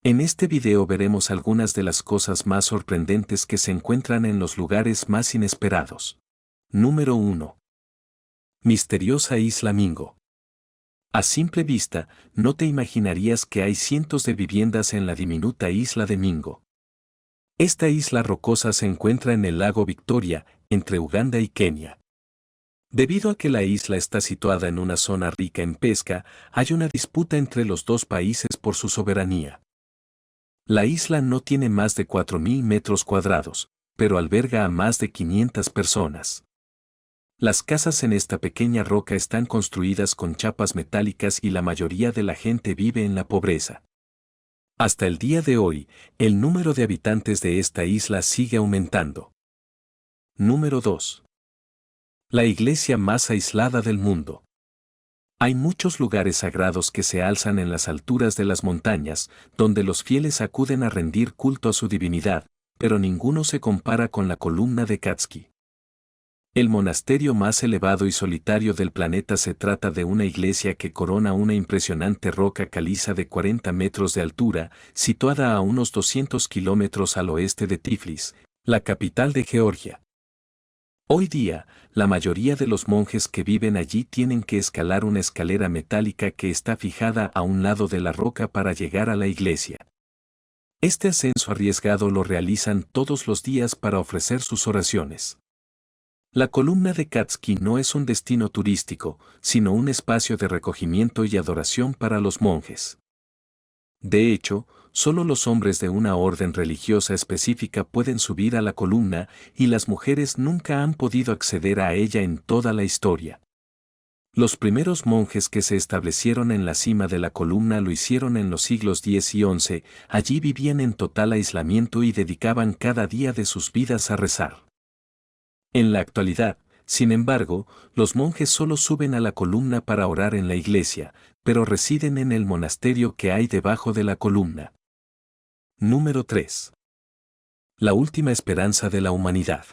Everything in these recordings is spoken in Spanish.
En este video veremos algunas de las cosas más sorprendentes que se encuentran en los lugares más inesperados. Número 1. Misteriosa Isla Mingo. A simple vista, no te imaginarías que hay cientos de viviendas en la diminuta isla de Mingo. Esta isla rocosa se encuentra en el lago Victoria, entre Uganda y Kenia. Debido a que la isla está situada en una zona rica en pesca, hay una disputa entre los dos países por su soberanía. La isla no tiene más de 4.000 metros cuadrados, pero alberga a más de 500 personas. Las casas en esta pequeña roca están construidas con chapas metálicas y la mayoría de la gente vive en la pobreza. Hasta el día de hoy, el número de habitantes de esta isla sigue aumentando. Número 2. La iglesia más aislada del mundo. Hay muchos lugares sagrados que se alzan en las alturas de las montañas, donde los fieles acuden a rendir culto a su divinidad, pero ninguno se compara con la columna de Katski. El monasterio más elevado y solitario del planeta se trata de una iglesia que corona una impresionante roca caliza de 40 metros de altura, situada a unos 200 kilómetros al oeste de Tiflis, la capital de Georgia. Hoy día, la mayoría de los monjes que viven allí tienen que escalar una escalera metálica que está fijada a un lado de la roca para llegar a la iglesia. Este ascenso arriesgado lo realizan todos los días para ofrecer sus oraciones. La columna de Katski no es un destino turístico, sino un espacio de recogimiento y adoración para los monjes. De hecho, solo los hombres de una orden religiosa específica pueden subir a la columna y las mujeres nunca han podido acceder a ella en toda la historia. Los primeros monjes que se establecieron en la cima de la columna lo hicieron en los siglos X y XI, allí vivían en total aislamiento y dedicaban cada día de sus vidas a rezar. En la actualidad, sin embargo, los monjes solo suben a la columna para orar en la iglesia, pero residen en el monasterio que hay debajo de la columna. Número 3. La última esperanza de la humanidad.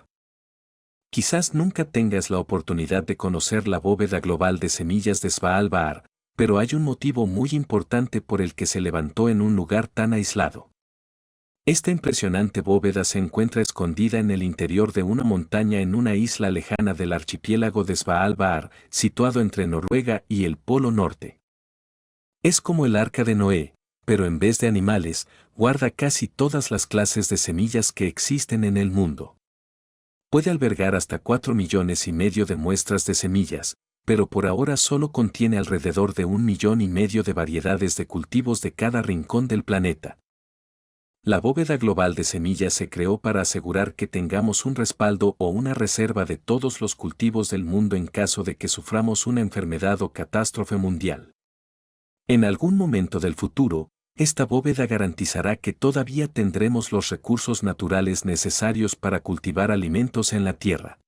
Quizás nunca tengas la oportunidad de conocer la bóveda global de semillas de Svalbard, pero hay un motivo muy importante por el que se levantó en un lugar tan aislado. Esta impresionante bóveda se encuentra escondida en el interior de una montaña en una isla lejana del archipiélago de Svalbard, situado entre Noruega y el Polo Norte. Es como el Arca de Noé, pero en vez de animales, guarda casi todas las clases de semillas que existen en el mundo. Puede albergar hasta 4,5 millones de muestras de semillas, pero por ahora solo contiene alrededor de 1,5 millones de variedades de cultivos de cada rincón del planeta. La bóveda global de semillas se creó para asegurar que tengamos un respaldo o una reserva de todos los cultivos del mundo en caso de que suframos una enfermedad o catástrofe mundial. En algún momento del futuro, esta bóveda garantizará que todavía tendremos los recursos naturales necesarios para cultivar alimentos en la tierra.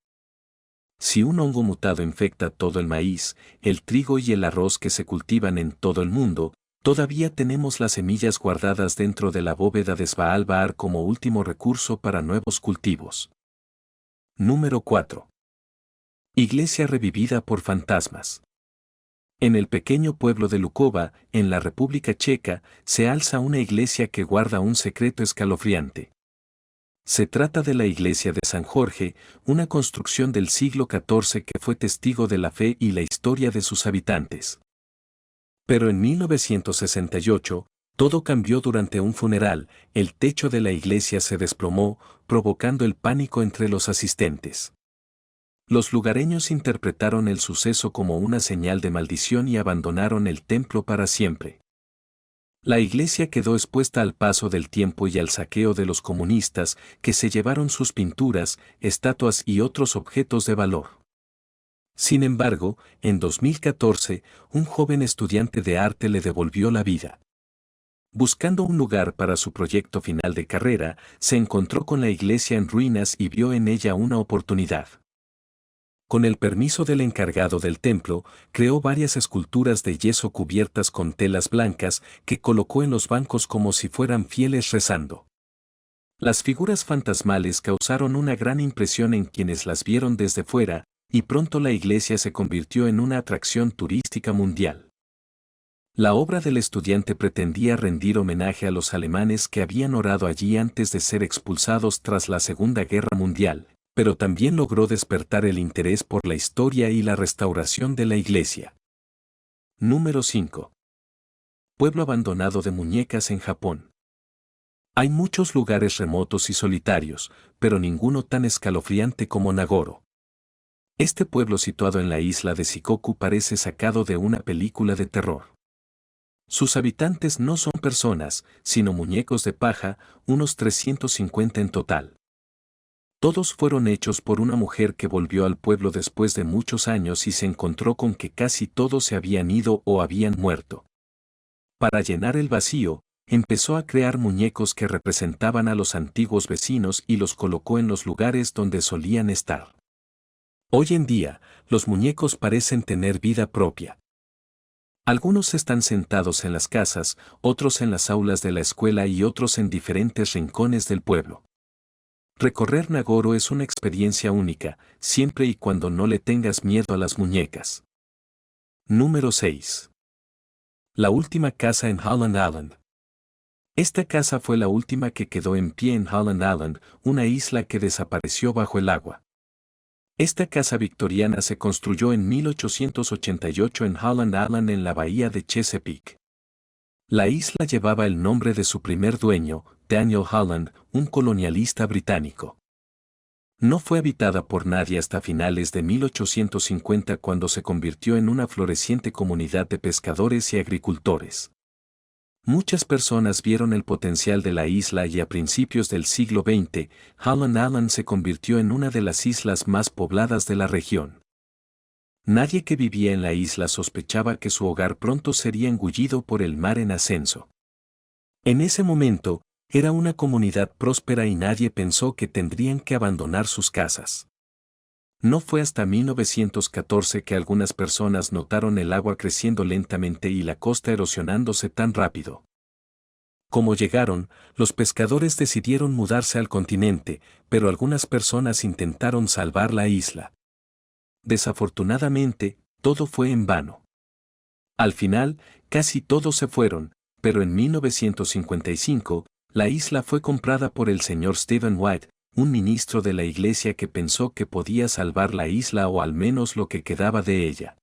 Si un hongo mutado infecta todo el maíz, el trigo y el arroz que se cultivan en todo el mundo, todavía tenemos las semillas guardadas dentro de la bóveda de Svalbard como último recurso para nuevos cultivos. Número 4. Iglesia revivida por fantasmas. En el pequeño pueblo de Lukova, en la República Checa, se alza una iglesia que guarda un secreto escalofriante. Se trata de la iglesia de San Jorge, una construcción del siglo XIV que fue testigo de la fe y la historia de sus habitantes. Pero en 1968, todo cambió durante un funeral, el techo de la iglesia se desplomó, provocando el pánico entre los asistentes. Los lugareños interpretaron el suceso como una señal de maldición y abandonaron el templo para siempre. La iglesia quedó expuesta al paso del tiempo y al saqueo de los comunistas, que se llevaron sus pinturas, estatuas y otros objetos de valor. Sin embargo, en 2014, un joven estudiante de arte le devolvió la vida. Buscando un lugar para su proyecto final de carrera, se encontró con la iglesia en ruinas y vio en ella una oportunidad. Con el permiso del encargado del templo, creó varias esculturas de yeso cubiertas con telas blancas que colocó en los bancos como si fueran fieles rezando. Las figuras fantasmales causaron una gran impresión en quienes las vieron desde fuera, y pronto la iglesia se convirtió en una atracción turística mundial. La obra del estudiante pretendía rendir homenaje a los alemanes que habían orado allí antes de ser expulsados tras la Segunda Guerra Mundial, pero también logró despertar el interés por la historia y la restauración de la iglesia. Número 5. Pueblo abandonado de muñecas en Japón. Hay muchos lugares remotos y solitarios, pero ninguno tan escalofriante como Nagoro. Este pueblo situado en la isla de Shikoku parece sacado de una película de terror. Sus habitantes no son personas, sino muñecos de paja, unos 350 en total. Todos fueron hechos por una mujer que volvió al pueblo después de muchos años y se encontró con que casi todos se habían ido o habían muerto. Para llenar el vacío, empezó a crear muñecos que representaban a los antiguos vecinos y los colocó en los lugares donde solían estar. Hoy en día, los muñecos parecen tener vida propia. Algunos están sentados en las casas, otros en las aulas de la escuela y otros en diferentes rincones del pueblo. Recorrer Nagoro es una experiencia única, siempre y cuando no le tengas miedo a las muñecas. Número 6. La última casa en Holland Island. Esta casa fue la última que quedó en pie en Holland Island, una isla que desapareció bajo el agua. Esta casa victoriana se construyó en 1888 en Holland Island en la bahía de Chesapeake. La isla llevaba el nombre de su primer dueño, Daniel Holland, un colonialista británico. No fue habitada por nadie hasta finales de 1850 cuando se convirtió en una floreciente comunidad de pescadores y agricultores. Muchas personas vieron el potencial de la isla y a principios del siglo XX, Holland Island se convirtió en una de las islas más pobladas de la región. Nadie que vivía en la isla sospechaba que su hogar pronto sería engullido por el mar en ascenso. En ese momento, era una comunidad próspera y nadie pensó que tendrían que abandonar sus casas. No fue hasta 1914 que algunas personas notaron el agua creciendo lentamente y la costa erosionándose tan rápido. Como llegaron, los pescadores decidieron mudarse al continente, pero algunas personas intentaron salvar la isla. Desafortunadamente, todo fue en vano. Al final, casi todos se fueron, pero en 1955, la isla fue comprada por el señor Stephen White, un ministro de la iglesia que pensó que podía salvar la isla o al menos lo que quedaba de ella.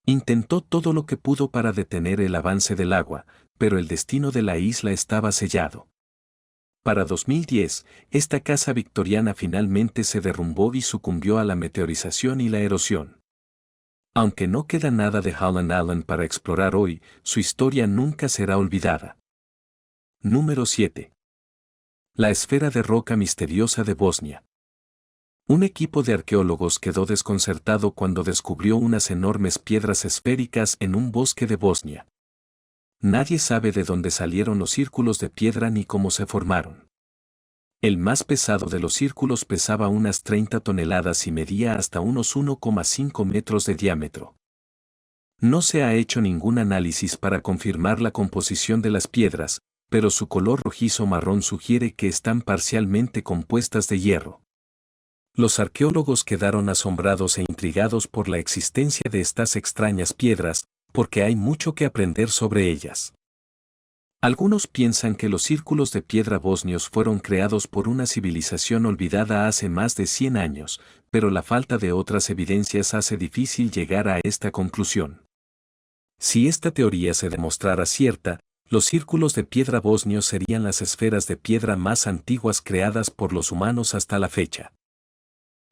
Intentó todo lo que pudo para detener el avance del agua, pero el destino de la isla estaba sellado. Para 2010, esta casa victoriana finalmente se derrumbó y sucumbió a la meteorización y la erosión. Aunque no queda nada de Holland Island para explorar hoy, su historia nunca será olvidada. Número 7. La esfera de roca misteriosa de Bosnia. Un equipo de arqueólogos quedó desconcertado cuando descubrió unas enormes piedras esféricas en un bosque de Bosnia. Nadie sabe de dónde salieron los círculos de piedra ni cómo se formaron. El más pesado de los círculos pesaba unas 30 toneladas y medía hasta unos 1,5 metros de diámetro. No se ha hecho ningún análisis para confirmar la composición de las piedras, pero su color rojizo marrón sugiere que están parcialmente compuestas de hierro. Los arqueólogos quedaron asombrados e intrigados por la existencia de estas extrañas piedras, porque hay mucho que aprender sobre ellas. Algunos piensan que los círculos de piedra bosnios fueron creados por una civilización olvidada hace más de 100 años, pero la falta de otras evidencias hace difícil llegar a esta conclusión. Si esta teoría se demostrara cierta, los círculos de piedra bosnios serían las esferas de piedra más antiguas creadas por los humanos hasta la fecha.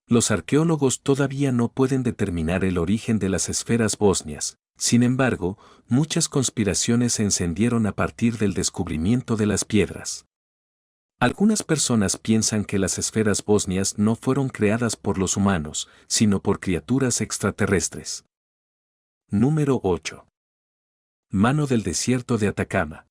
Los arqueólogos todavía no pueden determinar el origen de las esferas bosnias, sin embargo, muchas conspiraciones se encendieron a partir del descubrimiento de las piedras. Algunas personas piensan que las esferas bosnias no fueron creadas por los humanos, sino por criaturas extraterrestres. Número 8. Mano del desierto de Atacama.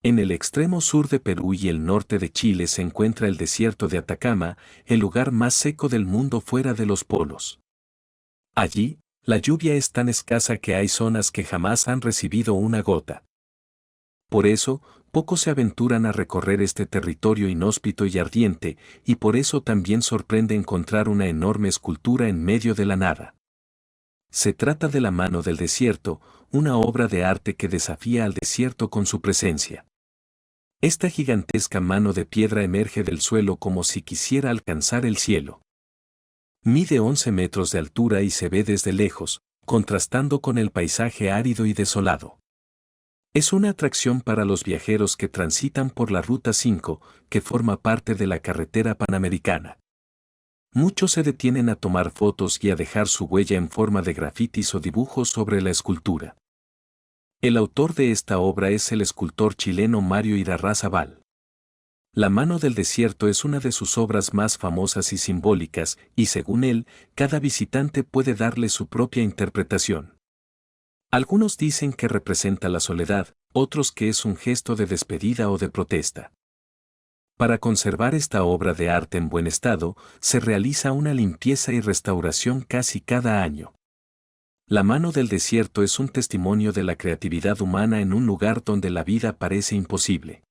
En el extremo sur de Perú y el norte de Chile se encuentra el desierto de Atacama, el lugar más seco del mundo fuera de los polos. Allí, la lluvia es tan escasa que hay zonas que jamás han recibido una gota. Por eso, pocos se aventuran a recorrer este territorio inhóspito y ardiente, y por eso también sorprende encontrar una enorme escultura en medio de la nada. Se trata de La mano del desierto, una obra de arte que desafía al desierto con su presencia. Esta gigantesca mano de piedra emerge del suelo como si quisiera alcanzar el cielo. Mide 11 metros de altura y se ve desde lejos, contrastando con el paisaje árido y desolado. Es una atracción para los viajeros que transitan por la Ruta 5, que forma parte de la carretera panamericana. Muchos se detienen a tomar fotos y a dejar su huella en forma de grafitis o dibujos sobre la escultura. El autor de esta obra es el escultor chileno Mario Irarrázaval. La mano del desierto es una de sus obras más famosas y simbólicas, y según él, cada visitante puede darle su propia interpretación. Algunos dicen que representa la soledad, otros que es un gesto de despedida o de protesta. Para conservar esta obra de arte en buen estado, se realiza una limpieza y restauración casi cada año. La mano del desierto es un testimonio de la creatividad humana en un lugar donde la vida parece imposible.